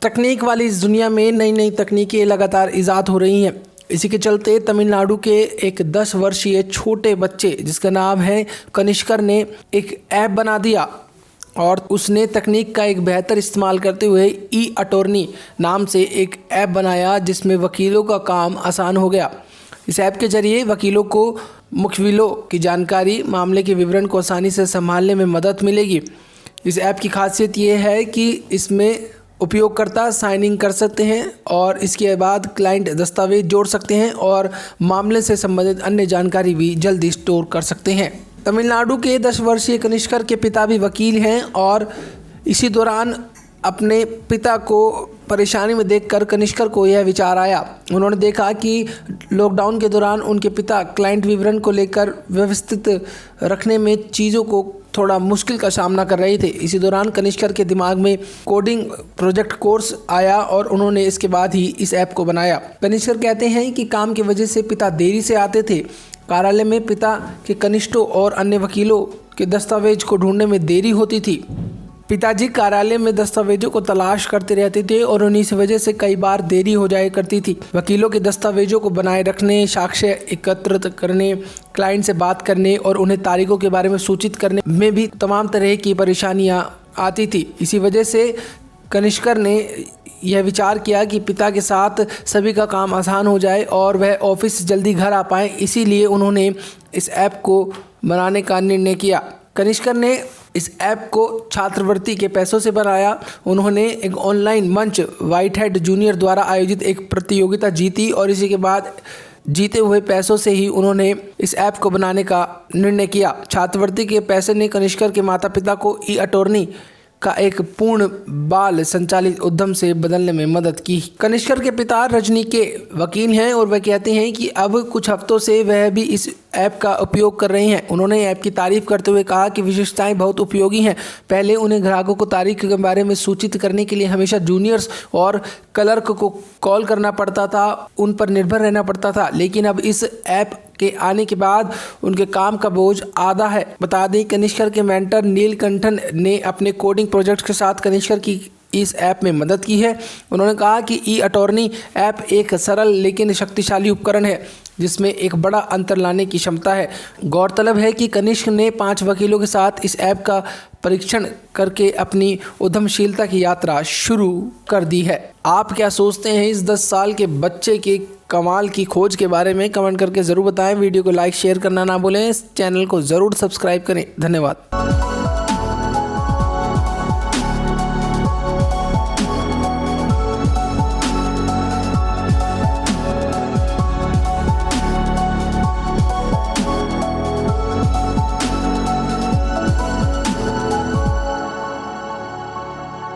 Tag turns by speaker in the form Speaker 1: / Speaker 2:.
Speaker 1: तकनीक वाली इस दुनिया में नई नई तकनीकें लगातार ईजाद हो रही हैं। इसी के चलते तमिलनाडु के एक 10 वर्षीय छोटे बच्चे जिसका नाम है कनिष्कर ने एक ऐप बना दिया और उसने तकनीक का एक बेहतर इस्तेमाल करते हुए ई अटॉर्नी नाम से एक ऐप बनाया जिसमें वकीलों का काम आसान हो गया। इस ऐप के जरिए वकीलों को मुखबिलों की जानकारी, मामले के विवरण को आसानी से संभालने में मदद मिलेगी। इस ऐप की खासियत ये है कि इसमें उपयोगकर्ता साइन इन कर सकते हैं और इसके बाद क्लाइंट दस्तावेज जोड़ सकते हैं और मामले से संबंधित अन्य जानकारी भी जल्दी स्टोर कर सकते हैं। तमिलनाडु के 10 वर्षीय कनिष्कर के पिता भी वकील हैं और इसी दौरान अपने पिता को परेशानी में देखकर कनिष्कर को यह विचार आया। उन्होंने देखा कि लॉकडाउन के दौरान उनके पिता क्लाइंट विवरण को लेकर व्यवस्थित रखने में चीज़ों को थोड़ा मुश्किल का सामना कर रहे थे। इसी दौरान कनिष्कर के दिमाग में कोडिंग प्रोजेक्ट कोर्स आया और उन्होंने इसके बाद ही इस ऐप को बनाया। कनिष्कर कहते हैं कि काम की वजह से पिता देरी से आते थे। कार्यालय में पिता के कनिष्ठों और अन्य वकीलों के दस्तावेज को ढूंढने में देरी होती थी। पिताजी कार्यालय में दस्तावेजों को तलाश करते रहते थे और उन्हीं की वजह से कई बार देरी हो जाया करती थी। वकीलों के दस्तावेजों को बनाए रखने, साक्ष्य एकत्रित करने, क्लाइंट से बात करने और उन्हें तारीखों के बारे में सूचित करने में भी तमाम तरह की परेशानियां आती थी। इसी वजह से कनिष्कर ने यह विचार किया कि पिता के साथ सभी का काम आसान हो जाए और वह ऑफिस से जल्दी घर आ पाए। इसीलिए उन्होंने इस ऐप को बनाने का निर्णय किया। कनिष्कर ने इस ऐप को छात्रवृत्ति के पैसों से बनाया। उन्होंने एक ऑनलाइन मंच व्हाइट हेड जूनियर द्वारा आयोजित एक प्रतियोगिता जीती और इसी के बाद जीते हुए पैसों से ही उन्होंने इस ऐप को बनाने का निर्णय किया। छात्रवृत्ति के पैसे ने कनिष्कर के माता पिता को ई अटॉर्नी का एक पूर्ण बाल संचालित उद्यम से बदलने में मदद की। कनिष्कर के पिता रजनी के वकील हैं और वह कहते हैं कि अब कुछ हफ्तों से वह भी इस ऐप का उपयोग कर रहे हैं। उन्होंने ऐप की तारीफ करते हुए कहा कि विशेषताएं बहुत उपयोगी हैं। पहले उन्हें ग्राहकों को तारीख के बारे में सूचित करने के लिए हमेशा जूनियर्स और क्लर्क को कॉल करना पड़ता था, उन पर निर्भर रहना पड़ता था, लेकिन अब इस ऐप के आने के बाद उनके काम का बोझ आधा है। बता दें कनिष्कर के मेंटर नीलकंठन ने अपने कोडिंग प्रोजेक्ट के साथ कनिष्कर की इस ऐप में मदद की है। उन्होंने कहा कि ई अटॉर्नी ऐप एक सरल लेकिन शक्तिशाली उपकरण है जिसमें एक बड़ा अंतर लाने की क्षमता है। गौरतलब है कि कनिष्क ने 5 वकीलों के साथ इस ऐप का परीक्षण करके अपनी उद्यमशीलता की यात्रा शुरू कर दी है। आप क्या सोचते हैं इस 10 साल के बच्चे के कमाल की खोज के बारे में? कमेंट करके ज़रूर बताएं। वीडियो को लाइक शेयर करना ना भूलें। इस चैनल को ज़रूर सब्सक्राइब करें। धन्यवाद।